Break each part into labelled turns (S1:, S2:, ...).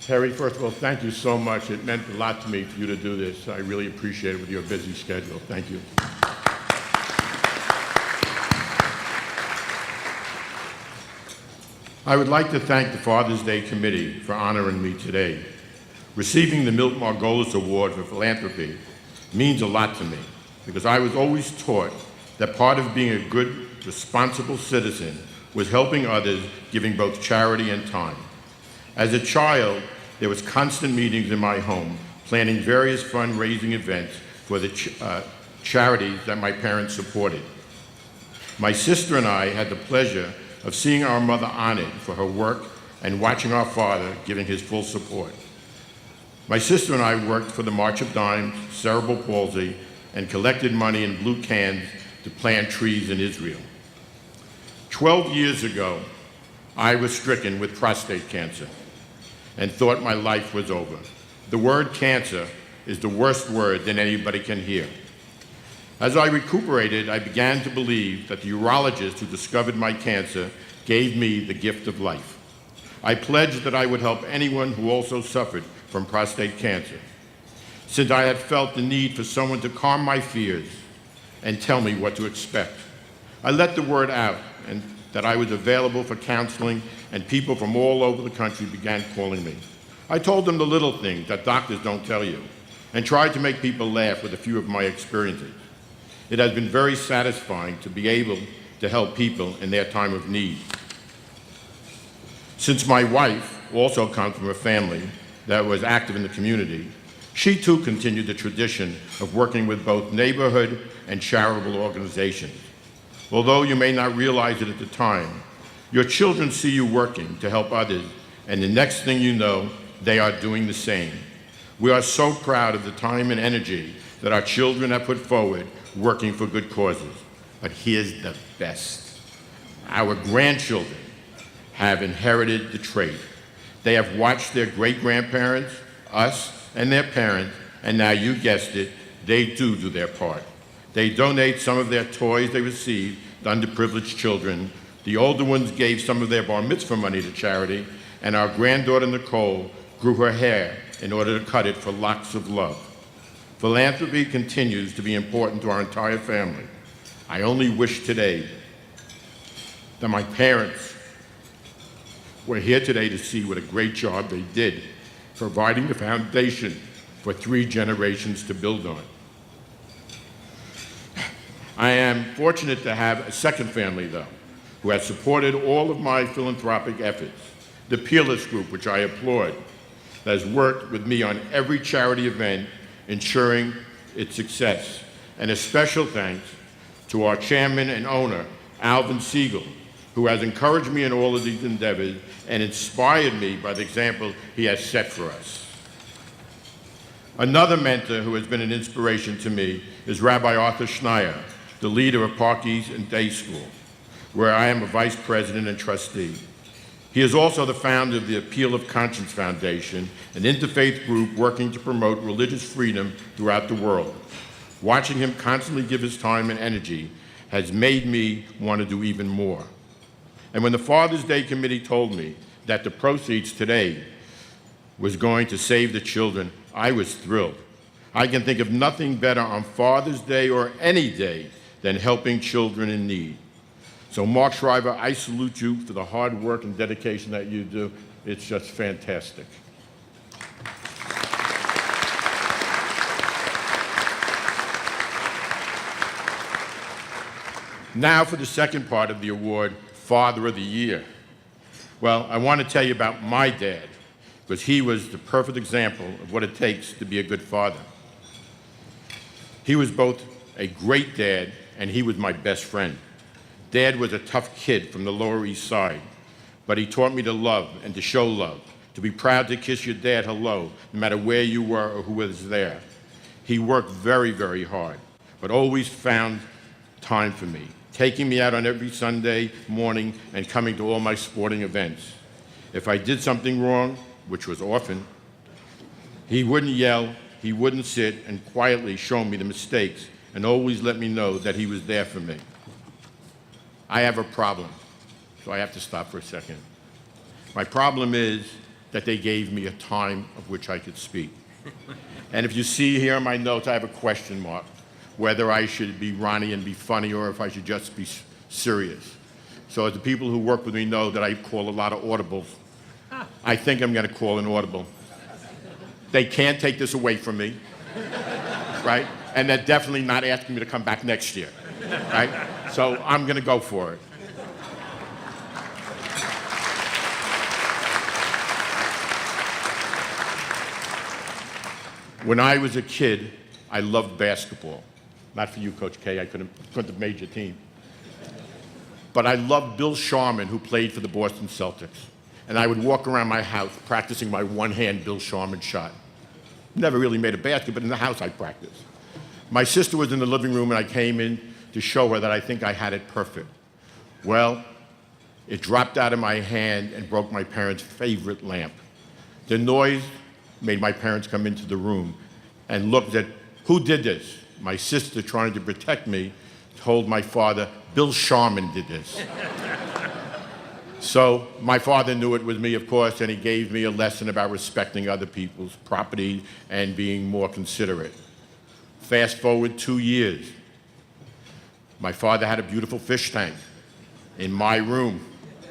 S1: Terry, first of all, thank you so much. It meant a lot to me for you to do this. I really appreciate it with your busy schedule. Thank you. I would like to thank the Father's Day Committee for honoring me today. Receiving the Milt Margolis Award for Philanthropy means a lot to me because I was always taught that part of being a good, responsible citizen was helping others, giving both charity and time. As a child, there was constant meetings in my home, planning various fundraising events for the charities that my parents supported. My sister and I had the pleasure of seeing our mother honored for her work and watching our father giving his full support. My sister and I worked for the March of Dimes, Cerebral Palsy, and collected money in blue cans to plant trees in Israel. 12 years ago, I was stricken with prostate cancer and thought my life was over. The word cancer is the worst word that anybody can hear. As I recuperated, I began to believe that the urologist who discovered my cancer gave me the gift of life. I pledged that I would help anyone who also suffered from prostate cancer, since I had felt the need for someone to calm my fears and tell me what to expect. I let the word out and that I was available for counseling, and people from all over the country began calling me. I told them the little things that doctors don't tell you and tried to make people laugh with a few of my experiences. It has been very satisfying to be able to help people in their time of need. Since my wife also comes from a family that was active in the community, she too continued the tradition of working with both neighborhood and charitable organizations. Although you may not realize it at the time, your children see you working to help others, and the next thing you know, they are doing the same. We are so proud of the time and energy that our children have put forward working for good causes. But here's the best. Our grandchildren have inherited the trait. They have watched their great-grandparents, us, and their parents, and now you guessed it, they do their part. They donate some of their toys they received to underprivileged children. The older ones gave some of their bar mitzvah money to charity, and our granddaughter Nicole grew her hair in order to cut it for locks of love. Philanthropy continues to be important to our entire family. I only wish today that my parents were here today to see what a great job they did, providing the foundation for 3 generations to build on. I am fortunate to have a second family, though, who has supported all of my philanthropic efforts. The Peerless Group, which I applaud, has worked with me on every charity event, ensuring its success. And a special thanks to our chairman and owner, Alvin Siegel, who has encouraged me in all of these endeavors and inspired me by the example he has set for us. Another mentor who has been an inspiration to me is Rabbi Arthur Schneier, the leader of Park East and Day School, where I am a vice president and trustee. He is also the founder of the Appeal of Conscience Foundation, an interfaith group working to promote religious freedom throughout the world. Watching him constantly give his time and energy has made me want to do even more. And when the Father's Day Committee told me that the proceeds today was going to save the children, I was thrilled. I can think of nothing better on Father's Day or any day than helping children in need. So Mark Shriver, I salute you for the hard work and dedication that you do. It's just fantastic. Now for the second part of the award, Father of the Year. Well, I want to tell you about my dad, because he was the perfect example of what it takes to be a good father. He was both a great dad and he was my best friend. Dad was a tough kid from the Lower East Side, but he taught me to love and to show love, to be proud to kiss your dad hello, no matter where you were or who was there. He worked very, very hard, but always found time for me, taking me out on every Sunday morning and coming to all my sporting events. If I did something wrong, which was often, he wouldn't yell, he wouldn't sit and quietly show me the mistakes and always let me know that he was there for me. I have a problem, so I have to stop for a second. My problem is that they gave me a time of which I could speak. And if you see here in my notes, I have a question mark, whether I should be Ronnie and be funny or if I should just be serious. So as the people who work with me know that I call a lot of audibles, I think I'm going to call an audible. They can't take this away from me, right? And they're definitely not asking me to come back next year, right? So I'm going to go for it. When I was a kid, I loved basketball. Not for you, Coach K, I couldn't have made your team. But I loved Bill Sharman, who played for the Boston Celtics. And I would walk around my house practicing my one-hand Bill Sharman shot. Never really made a basket, but in the house I practiced. My sister was in the living room, and I came in to show her that I think I had it perfect. Well, it dropped out of my hand and broke my parents' favorite lamp. The noise made my parents come into the room and looked at, who did this? My sister, trying to protect me, told my father, Bill Sharman did this. So my father knew it was me, of course, and he gave me a lesson about respecting other people's property and being more considerate. Fast forward 2 years. My father had a beautiful fish tank in my room.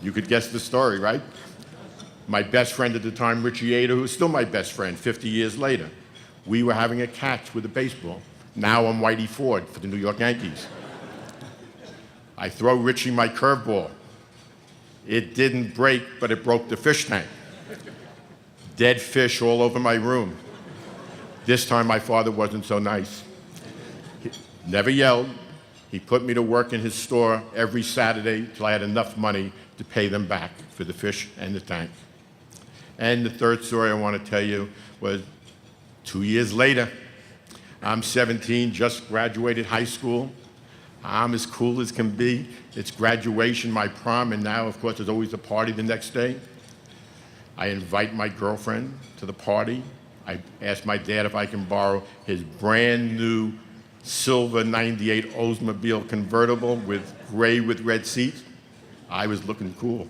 S1: You could guess the story, right? My best friend at the time, Richie Ada, who's still my best friend 50 years later, we were having a catch with a baseball. Now I'm Whitey Ford for the New York Yankees. I throw Richie my curveball. It didn't break, but it broke the fish tank. Dead fish all over my room. This time my father wasn't so nice. He never yelled. He put me to work in his store every Saturday till I had enough money to pay them back for the fish and the tank. And the third story I want to tell you was 2 years later. I'm 17, just graduated high school. I'm as cool as can be. It's graduation, my prom, and now, of course, there's always a party the next day. I invite my girlfriend to the party. I asked my dad if I can borrow his brand new silver 98 Oldsmobile convertible with gray with red seats. I was looking cool.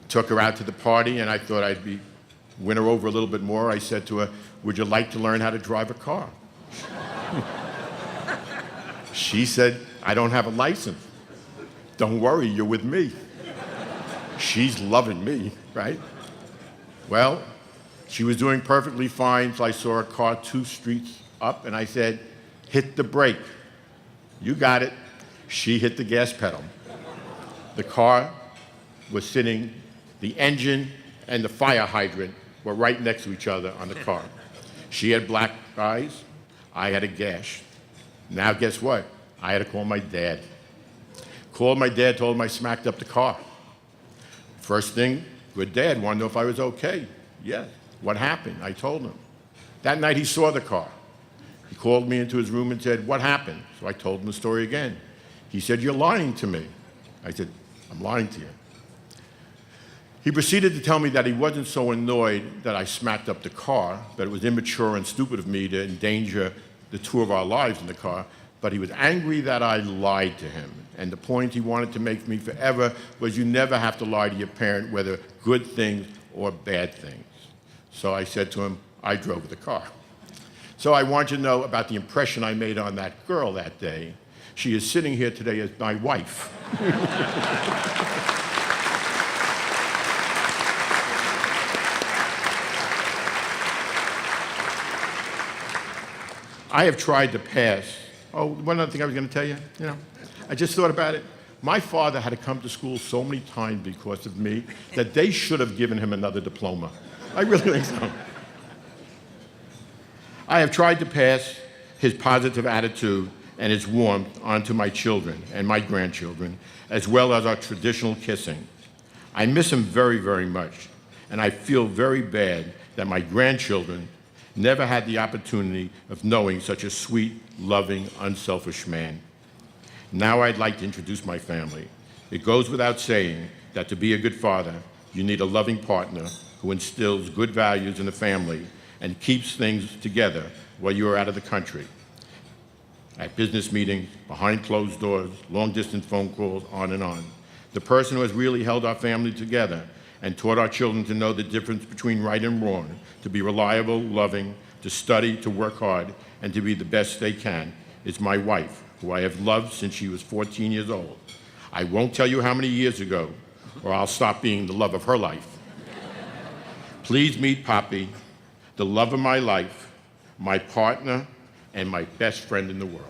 S1: Took her out to the party, and I thought I'd win her over a little bit more. I said to her, would you like to learn how to drive a car? She said, I don't have a license. Don't worry, you're with me. She's loving me, right? Well, she was doing perfectly fine, so I saw her car 2 streets up, and I said, hit the brake. You got it. She hit the gas pedal. The car was sitting, the engine and the fire hydrant were right next to each other on the car. She had black eyes, I had a gash. Now guess what? I had to call my dad. Called my dad, told him I smacked up the car. First thing, good dad, wanted to know if I was okay. Yes. What happened? I told him. That night he saw the car. He called me into his room and said, what happened? So I told him the story again. He said, you're lying to me. I said, I'm lying to you. He proceeded to tell me that he wasn't so annoyed that I smacked up the car, that it was immature and stupid of me to endanger the 2 of our lives in the car, but he was angry that I lied to him. And the point he wanted to make to me forever was you never have to lie to your parent, whether good things or bad things. So I said to him, I drove the car. So I want you to know about the impression I made on that girl that day. She is sitting here today as my wife. I have tried to pass. Oh, one other thing I was going to tell you, I just thought about it. My father had to come to school so many times because of me that they should have given him another diploma. I really think so. I have tried to pass his positive attitude and his warmth onto my children and my grandchildren, as well as our traditional kissing. I miss him very, very much, and I feel very bad that my grandchildren never had the opportunity of knowing such a sweet, loving, unselfish man. Now I'd like to introduce my family. It goes without saying that to be a good father, you need a loving partner who instills good values in the family and keeps things together while you're out of the country. At business meetings, behind closed doors, long-distance phone calls, on and on. The person who has really held our family together and taught our children to know the difference between right and wrong, to be reliable, loving, to study, to work hard, and to be the best they can, is my wife, who I have loved since she was 14 years old. I won't tell you how many years ago, or I'll stop being the love of her life. Please meet Poppy, the love of my life, my partner, and my best friend in the world.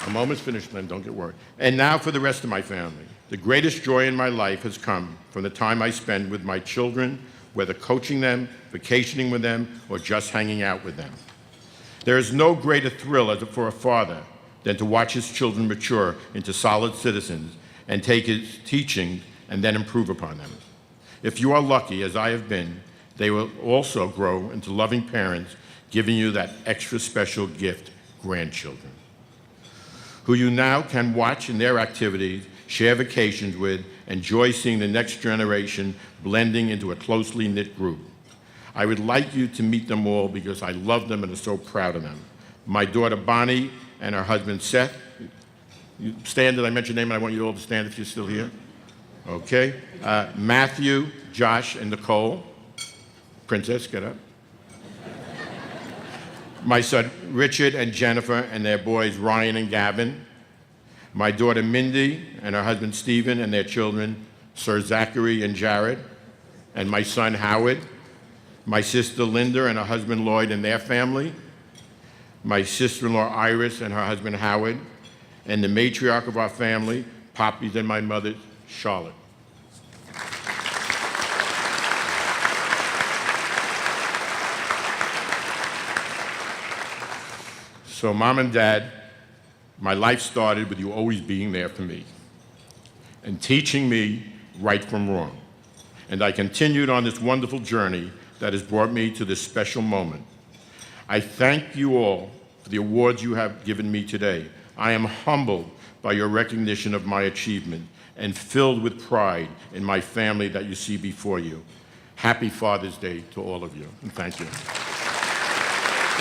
S1: I'm almost finished, Lynn, don't get worried. And now for the rest of my family. The greatest joy in my life has come from the time I spend with my children, whether coaching them, vacationing with them, or just hanging out with them. There is no greater thrill for a father than to watch his children mature into solid citizens and take his teachings and then improve upon them. If you are lucky, as I have been, they will also grow into loving parents, giving you that extra special gift, grandchildren, who you now can watch in their activities, share vacations with, enjoy seeing the next generation blending into a closely knit group. I would like you to meet them all because I love them and am so proud of them. My daughter Bonnie and her husband Seth. You stand, did I mention your name? I want you all to stand if you're still here. Okay. Matthew, Josh, and Nicole. Princess, get up. My son Richard and Jennifer and their boys Ryan and Gavin. My daughter Mindy and her husband Stephen and their children Sir Zachary and Jared. And my son Howard. My sister Linda and her husband Lloyd and their family. My sister-in-law Iris and her husband Howard. And the matriarch of our family, Poppy's and my mother, Charlotte. So, Mom and Dad, my life started with you always being there for me and teaching me right from wrong. And I continued on this wonderful journey that has brought me to this special moment. I thank you all for the awards you have given me today. I am humbled by your recognition of my achievement and filled with pride in my family that you see before you. Happy Father's Day to all of you, and thank you.